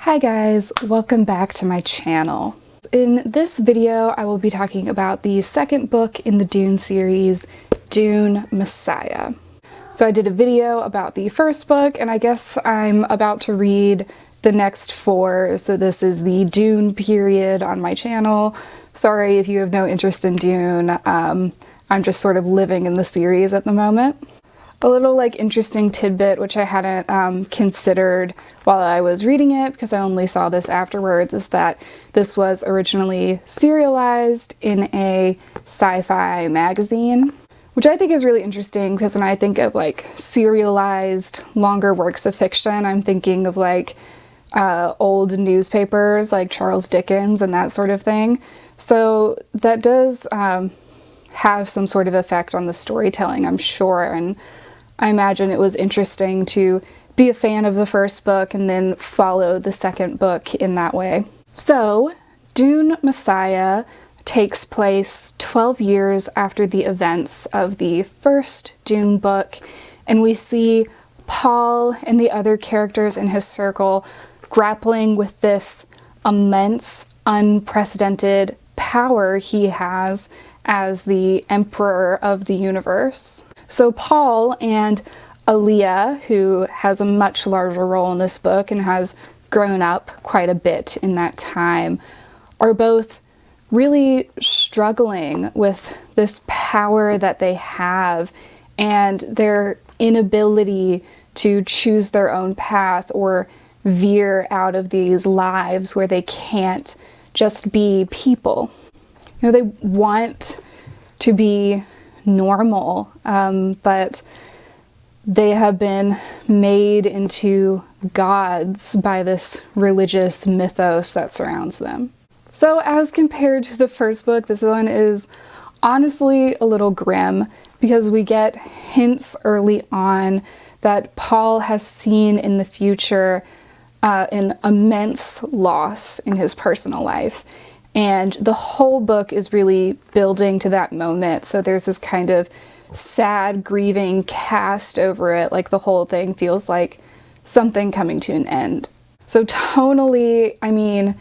Hi guys, welcome back to my channel. In this video, I will be talking about the second book in the Dune series, Dune Messiah. So I did a video about the first book, and I guess I'm about to read the next four. So this is the Dune period on my channel. Sorry if you have no interest in Dune. I'm just sort of living in the series at the moment. A little interesting tidbit, which I hadn't considered while I was reading it because I only saw this afterwards, is that this was originally serialized in a sci-fi magazine, which I think is really interesting because when I think of serialized longer works of fiction, I'm thinking of old newspapers like Charles Dickens and that sort of thing. So that does have some sort of effect on the storytelling, I'm sure, and I imagine it was interesting to be a fan of the first book and then follow the second book in that way. So, Dune Messiah takes place 12 years after the events of the first Dune book, and we see Paul and the other characters in his circle grappling with this immense, unprecedented power he has as the emperor of the universe. So Paul and Aaliyah, who has a much larger role in this book and has grown up quite a bit in that time, are both really struggling with this power that they have and their inability to choose their own path or veer out of these lives where they can't just be people. You know, they want to be normal, but they have been made into gods by this religious mythos that surrounds them. So as compared to the first book, this one is honestly a little grim because we get hints early on that Paul has seen in the future an immense loss in his personal life. And the whole book is really building to that moment. So there's this kind of sad, grieving cast over it. Like the whole thing feels like something coming to an end. So tonally, I mean,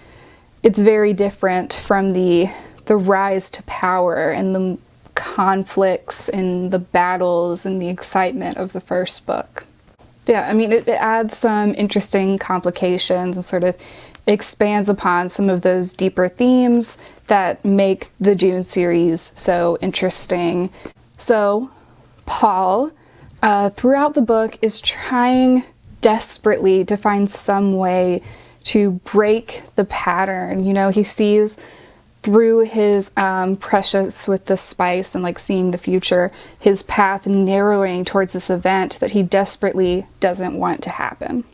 it's very different from the rise to power and the conflicts and the battles and the excitement of the first book. Yeah, I mean, it adds some interesting complications and sort of expands upon some of those deeper themes that make the Dune series so interesting. So, Paul, throughout the book, is trying desperately to find some way to break the pattern. You know, he sees through his precious with the spice and seeing the future, his path narrowing towards this event that he desperately doesn't want to happen.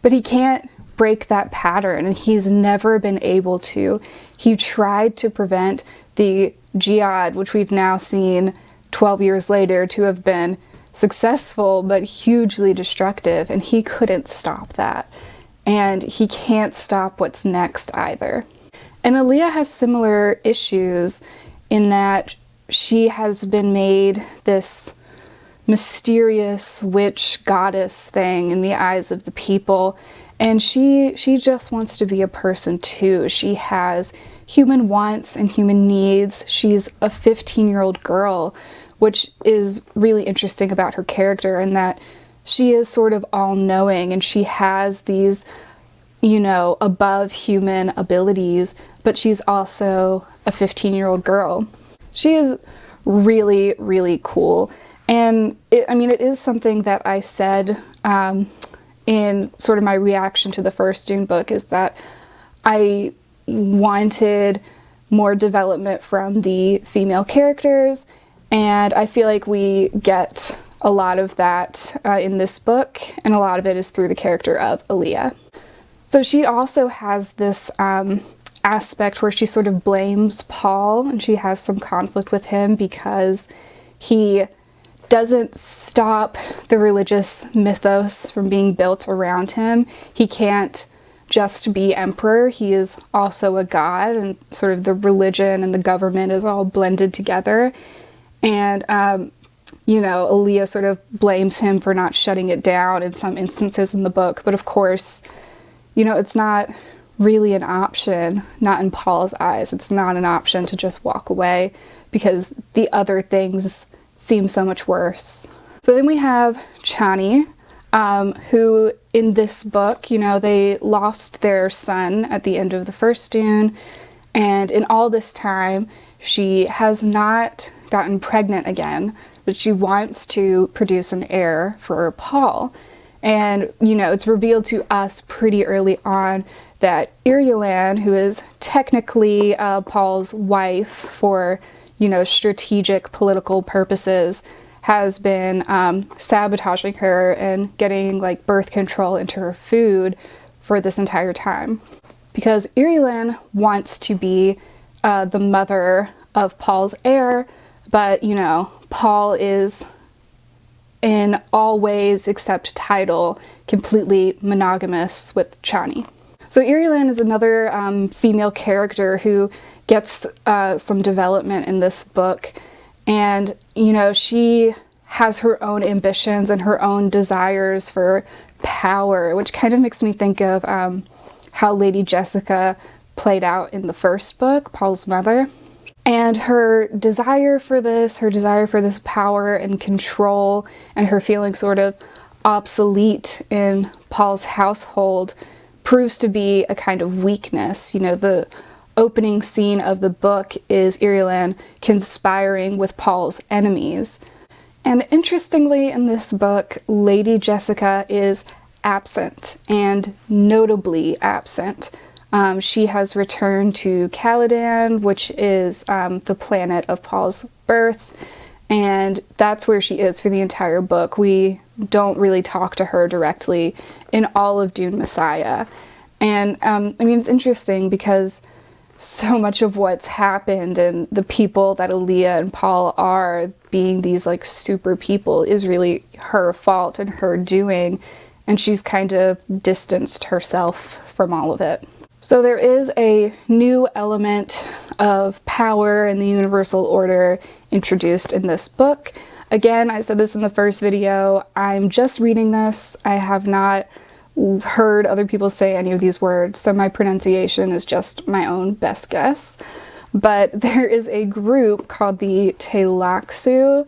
But he can't break that pattern, and he's never been able to. He tried to prevent the jihad, which we've now seen 12 years later to have been successful but hugely destructive, and he couldn't stop that. And he can't stop what's next either. And Aaliyah has similar issues in that she has been made this mysterious witch goddess thing in the eyes of the people, and she just wants to be a person too. She has human wants and human needs. She's a 15-year-old girl, which is really interesting about her character in that she is sort of all-knowing and she has these, above human abilities, but she's also a 15-year-old girl. She is really, really cool. And it is something that I said in sort of my reaction to the first Dune book, is that I wanted more development from the female characters, and I feel like we get a lot of that in this book, and a lot of it is through the character of Aaliyah. So she also has this aspect where she sort of blames Paul, and she has some conflict with him because he doesn't stop the religious mythos from being built around him. He can't just be emperor. He is also a god, and sort of the religion and the government is all blended together. And, Aaliyah sort of blames him for not shutting it down in some instances in the book. But of course, it's not really an option, not in Paul's eyes. It's not an option to just walk away because the other things seem so much worse. So then we have Chani, who in this book, they lost their son at the end of the first Dune, and in all this time, she has not gotten pregnant again, but she wants to produce an heir for Paul. And, it's revealed to us pretty early on that Irulan, who is technically Paul's wife for, strategic political purposes, has been sabotaging her and getting like birth control into her food for this entire time. Because Irulan wants to be the mother of Paul's heir, but, Paul is in all ways except title completely monogamous with Chani. So Irulan is another female character who gets some development in this book. And, she has her own ambitions and her own desires for power, which kind of makes me think of how Lady Jessica played out in the first book, Paul's mother. And her desire for this power and control, and her feeling sort of obsolete in Paul's household proves to be a kind of weakness. The opening scene of the book is Irulan conspiring with Paul's enemies. And interestingly, in this book, Lady Jessica is absent, and notably absent. She has returned to Caladan, which is the planet of Paul's birth, and that's where she is for the entire book. We don't really talk to her directly in all of Dune Messiah. And it's interesting because so much of what's happened and the people that Aaliyah and Paul are being these like super people is really her fault and her doing, and she's kind of distanced herself from all of it. So there is a new element of power in the universal order introduced in this book. Again, I said this in the first video, I'm just reading this. I have not heard other people say any of these words, so my pronunciation is just my own best guess. But there is a group called the Tleilaxu,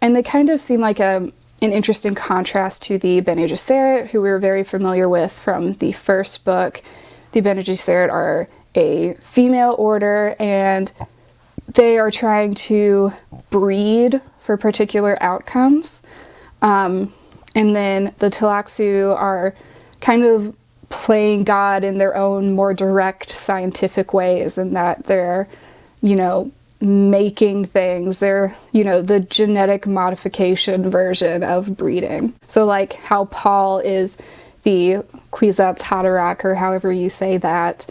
and they kind of seem like an interesting contrast to the Bene Gesserit, who we're very familiar with from the first book. The Bene Gesserit are a female order, and they are trying to breed for particular outcomes. And then the Tleilaxu are kind of playing God in their own more direct scientific ways, in that they're, making things. They're, the genetic modification version of breeding. So like how Paul is the Kwisatz Haderach, or however you say that,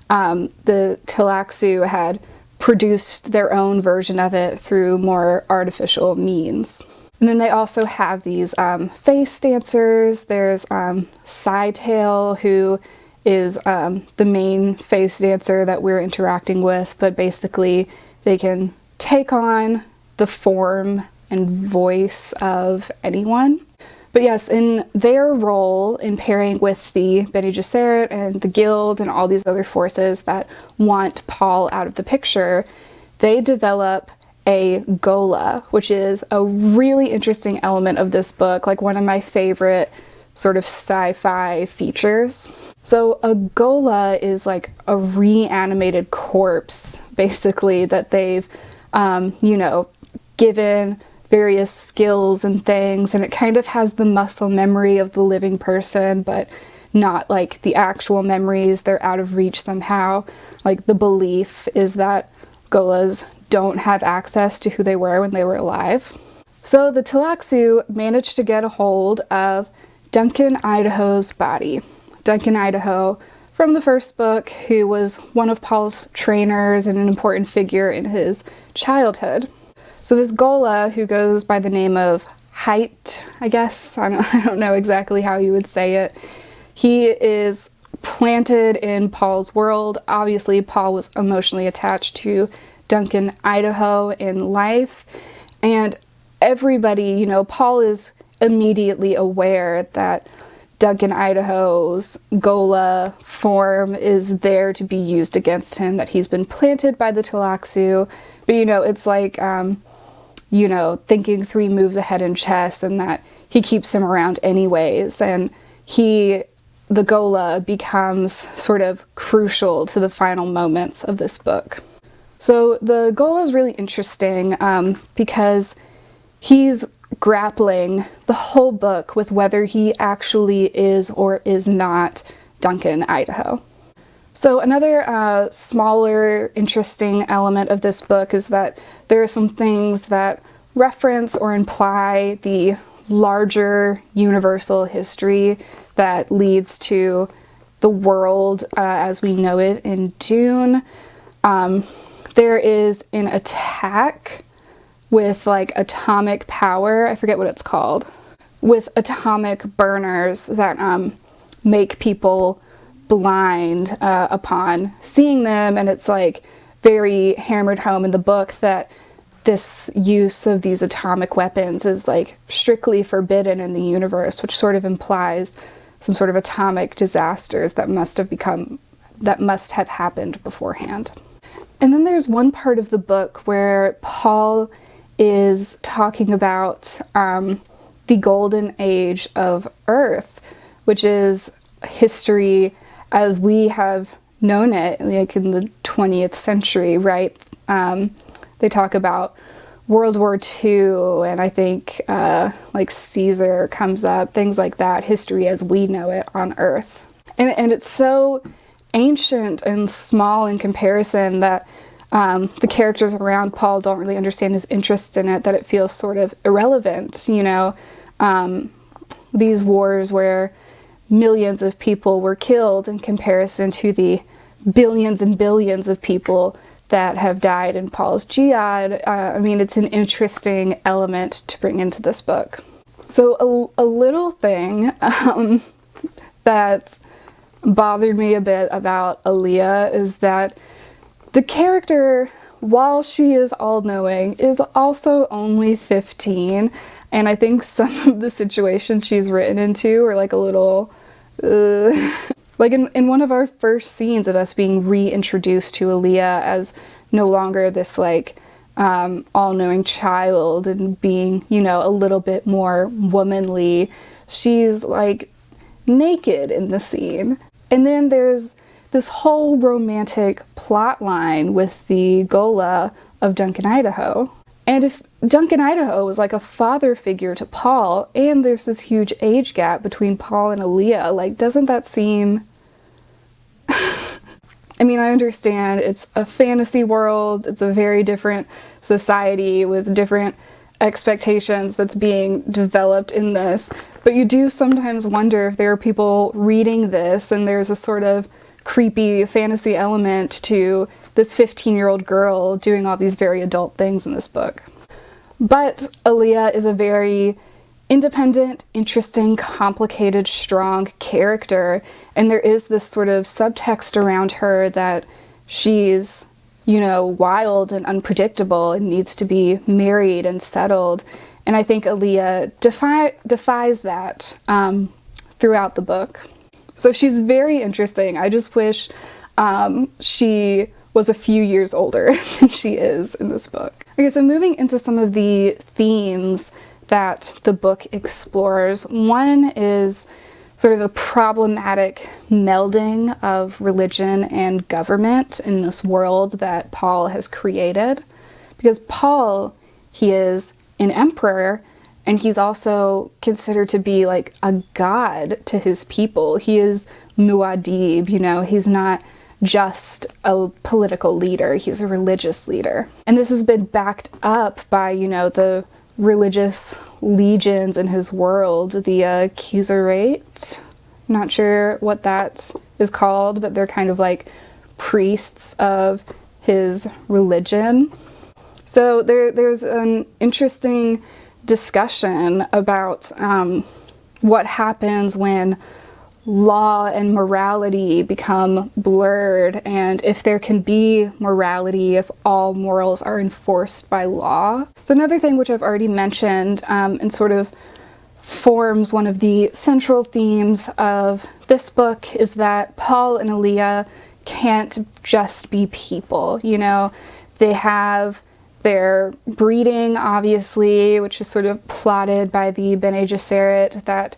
the Tleilaxu had produced their own version of it through more artificial means. And then they also have these face dancers. There's Scytale, who is the main face dancer that we're interacting with, but basically they can take on the form and voice of anyone. But yes, in their role in pairing with the Bene Gesserit and the Guild and all these other forces that want Paul out of the picture, they develop a Gola, which is a really interesting element of this book, like one of my favorite sort of sci-fi features. So a Gola is like a reanimated corpse, basically, that they've, given various skills and things, and it kind of has the muscle memory of the living person, but not like the actual memories. They're out of reach somehow. Like the belief is that Golas don't have access to who they were when they were alive. So the Tleilaxu managed to get a hold of Duncan Idaho's body. Duncan Idaho from the first book, who was one of Paul's trainers and an important figure in his childhood. So this Gola, who goes by the name of Height, I guess, I don't know exactly how you would say it, he is planted in Paul's world. Obviously, Paul was emotionally attached to Duncan Idaho in life, and everybody, Paul is immediately aware that Duncan Idaho's Gola form is there to be used against him, that he's been planted by the Tlaxu. But, you know, it's like, you know, thinking 3 moves ahead in chess, and that he keeps him around anyways. And the Gola becomes sort of crucial to the final moments of this book. So the Gola is really interesting because he's grappling the whole book with whether he actually is or is not Duncan Idaho. So another smaller interesting element of this book is that there are some things that reference or imply the larger universal history that leads to the world as we know it in Dune. There is an attack with like atomic power, I forget what it's called, with atomic burners that make people blind upon seeing them, and it's like very hammered home in the book that this use of these atomic weapons is like strictly forbidden in the universe, which sort of implies some sort of atomic disasters that must have happened beforehand. And then there's one part of the book where Paul is talking about the golden age of Earth, which is history as we have known it, like in the 20th century, right? They talk about World War II, and I think like Caesar comes up, things like that, history as we know it on Earth. And it's so ancient and small in comparison that the characters around Paul don't really understand his interest in it, that it feels sort of irrelevant, you know. These wars where millions of people were killed in comparison to the billions and billions of people that have died in Paul's jihad. I mean, it's an interesting element to bring into this book. So a little thing that bothered me a bit about Aaliyah is that the character, while she is all-knowing, is also only 15, and I think some of the situations she's written into are like a little... Like in one of our first scenes of us being reintroduced to Aaliyah as no longer this like all-knowing child and being, you know, a little bit more womanly, she's like naked in the scene. And then there's this whole romantic plot line with the Gola of Duncan Idaho. And if Duncan Idaho was like a father figure to Paul, and there's this huge age gap between Paul and Aaliyah, like, doesn't that seem... I mean, I understand it's a fantasy world, it's a very different society with different expectations that's being developed in this, but you do sometimes wonder if there are people reading this and there's a sort of creepy fantasy element to this 15-year-old girl doing all these very adult things in this book. But Aaliyah is a very independent, interesting, complicated, strong character, and there is this sort of subtext around her that she's, you know, wild and unpredictable and needs to be married and settled. And I think Aaliyah defies that throughout the book. So she's very interesting. I just wish she was a few years older than she is in this book. Okay, so moving into some of the themes that the book explores. One is sort of the problematic melding of religion and government in this world that Paul has created. Because Paul, he is an emperor, and he's also considered to be like a god to his people. He is muad'Dib, you know, he's not just a political leader, he's a religious leader. And this has been backed up by, you know, the religious legions in his world, the Kizarate. Not sure what that is called, but they're kind of like priests of his religion. So there's an interesting discussion about what happens when law and morality become blurred, and if there can be morality if all morals are enforced by law. So another thing which I've already mentioned and sort of forms one of the central themes of this book, is that Paul and Aaliyah can't just be people. You know, they have their breeding, obviously, which is sort of plotted by the Bene Gesserit, that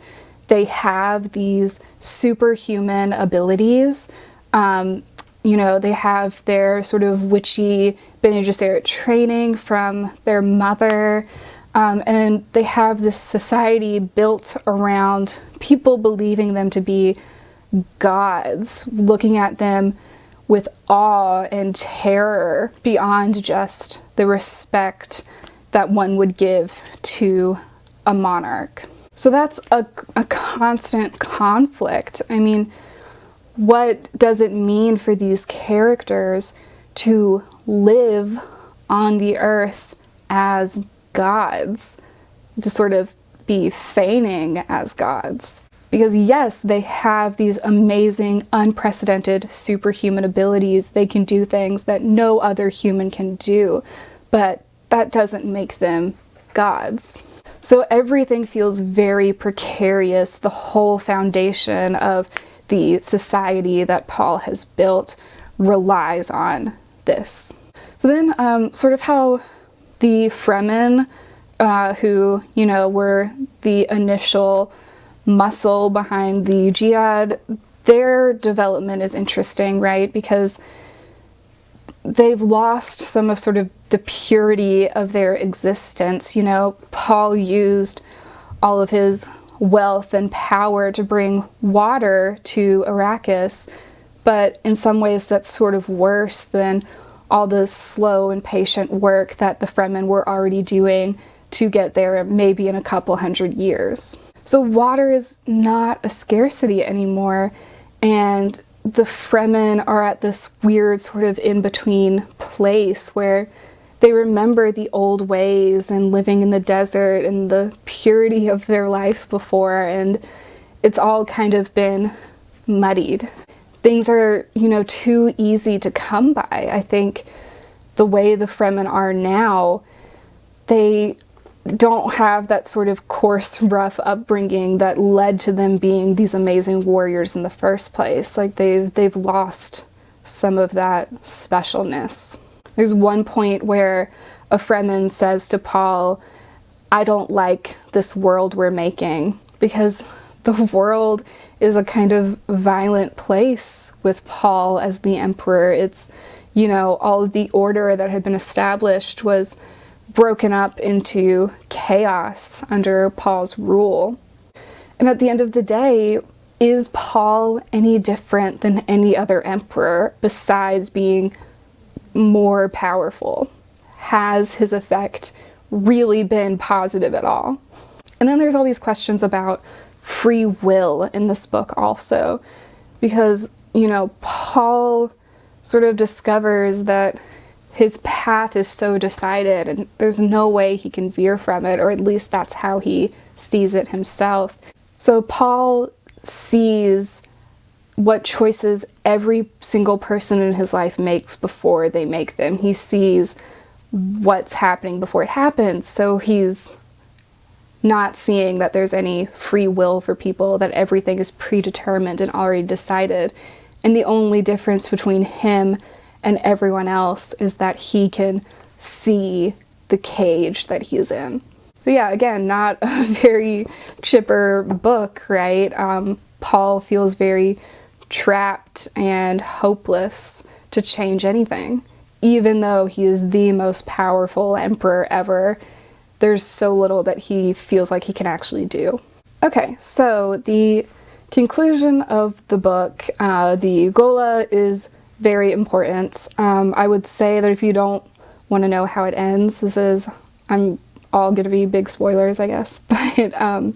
they have these superhuman abilities. You know, they have their sort of witchy Bene Gesserit training from their mother, and they have this society built around people believing them to be gods, looking at them with awe and terror beyond just the respect that one would give to a monarch. So that's a constant conflict. I mean, what does it mean for these characters to live on the earth as gods, to sort of be feigning as gods? Because yes, they have these amazing, unprecedented, superhuman abilities. They can do things that no other human can do, but that doesn't make them gods. So everything feels very precarious. The whole foundation of the society that Paul has built relies on this. So then sort of how the Fremen, who, you know, were the initial muscle behind the jihad, their development is interesting, right? Because they've lost some of sort of the purity of their existence. You know, Paul used all of his wealth and power to bring water to Arrakis, but in some ways that's sort of worse than all the slow and patient work that the Fremen were already doing to get there, maybe in a couple hundred years. So water is not a scarcity anymore, and the Fremen are at this weird sort of in-between place where they remember the old ways and living in the desert and the purity of their life before, and it's all kind of been muddied. Things are, you know, too easy to come by. I think the way the Fremen are now, they don't have that sort of coarse, rough upbringing that led to them being these amazing warriors in the first place. Like they've lost some of that specialness. There's one point where a Fremen says to Paul, "I don't like this world we're making," because the world is a kind of violent place with Paul as the emperor. It's, you know, all of the order that had been established was broken up into chaos under Paul's rule. And at the end of the day, is Paul any different than any other emperor besides being more powerful? Has his effect really been positive at all? And then there's all these questions about free will in this book also, because, you know, Paul sort of discovers that his path is so decided and there's no way he can veer from it, or at least that's how he sees it himself. So Paul sees what choices every single person in his life makes before they make them. He sees what's happening before it happens, so he's not seeing that there's any free will for people, that everything is predetermined and already decided. And the only difference between him and everyone else is that he can see the cage that he's in. So yeah, again, not a very chipper book, right? Paul feels very trapped and hopeless to change anything. Even though he is the most powerful emperor ever, there's so little that he feels like he can actually do. Okay, so the conclusion of the book, the Gola is very important. I would say that if you don't want to know how it ends, I'm all going to be big spoilers, I guess, but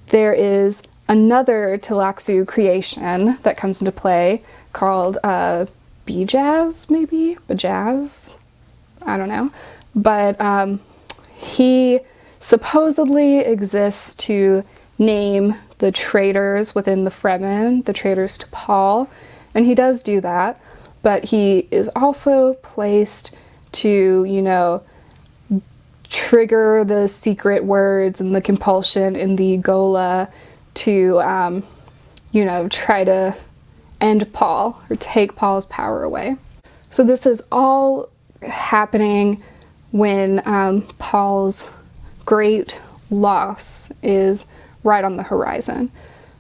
there is another Tlaxu creation that comes into play called Bajaz, maybe? Bajaz? I don't know. But he supposedly exists to name the traitors within the Fremen, the traitors to Paul, and he does do that, but he is also placed to, you know, trigger the secret words and the compulsion in the Gola to, you know, try to end Paul or take Paul's power away. So this is all happening when Paul's great loss is right on the horizon,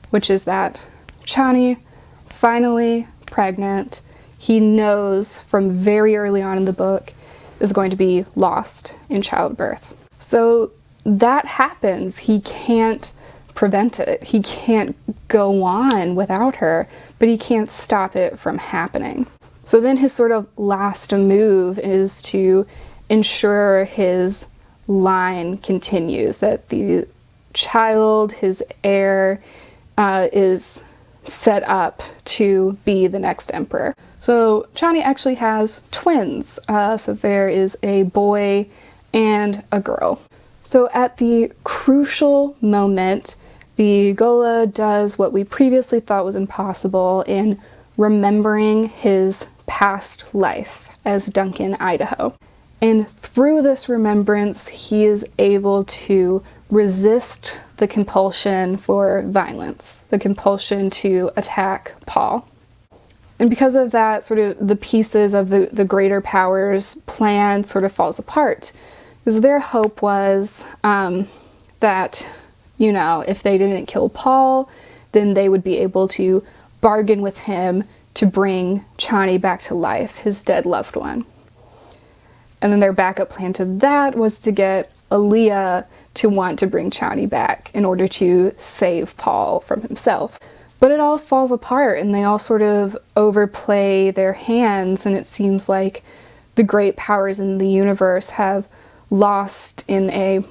which is that Chani, finally pregnant, he knows from very early on in the book, is going to be lost in childbirth. So that happens. He can't prevent it. He can't go on without her, but he can't stop it from happening. So then his sort of last move is to ensure his line continues, that the child, his heir, is set up to be the next emperor. So Chani actually has twins, so there is a boy and a girl. So at the crucial moment, the Gola does what we previously thought was impossible in remembering his past life as Duncan, Idaho. And through this remembrance, he is able to resist the compulsion for violence, the compulsion to attack Paul. And because of that, sort of the pieces of the greater powers plan sort of falls apart. Because their hope was that, you know, if they didn't kill Paul, then they would be able to bargain with him to bring Chani back to life, his dead loved one. And then their backup plan to that was to get Aaliyah to want to bring Chani back in order to save Paul from himself. But it all falls apart and they all sort of overplay their hands, and it seems like the great powers in the universe have lost in a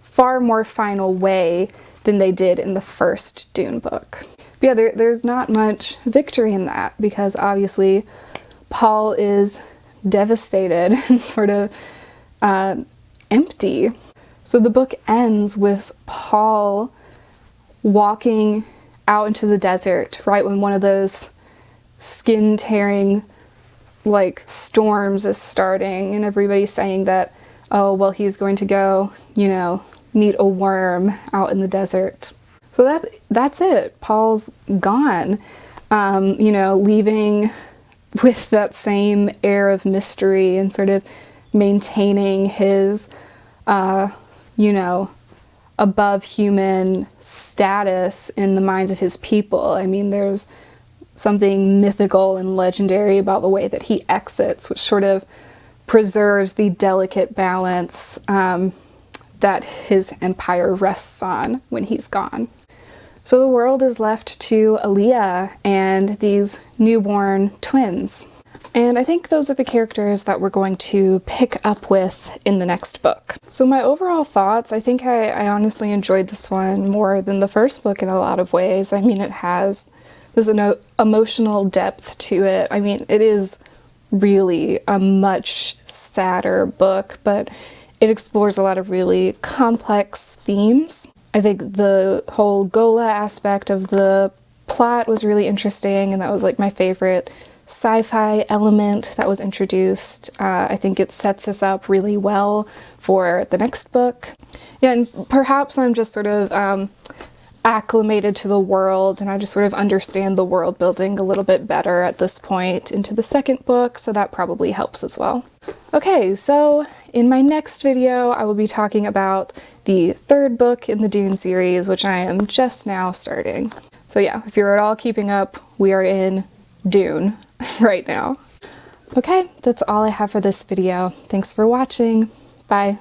far more final way than they did in the first Dune book. But yeah, there's not much victory in that, because obviously Paul is devastated and sort of empty. So the book ends with Paul walking out into the desert right when one of those skin-tearing like storms is starting, and everybody's saying that, oh, well, he's going to go, you know, meet a worm out in the desert. So that's it. Paul's gone, you know, leaving with that same air of mystery and sort of maintaining his, you know, above human status in the minds of his people. I mean, there's something mythical and legendary about the way that he exits, which sort of preserves the delicate balance that his empire rests on when he's gone. So the world is left to Aaliyah and these newborn twins. And I think those are the characters that we're going to pick up with in the next book. So my overall thoughts, I think I honestly enjoyed this one more than the first book in a lot of ways. I mean, there's an emotional depth to it. I mean, it is really a much sadder book, but it explores a lot of really complex themes. I think the whole Gola aspect of the plot was really interesting, and that was like my favorite sci-fi element that was introduced. I think it sets us up really well for the next book. Yeah, and perhaps I'm just sort of acclimated to the world, and I just sort of understand the world building a little bit better at this point into the second book, so that probably helps as well. Okay, so in my next video, I will be talking about the third book in the Dune series, which I am just now starting. So yeah, if you're at all keeping up, we are in Dune right now. Okay, that's all I have for this video. Thanks for watching. Bye.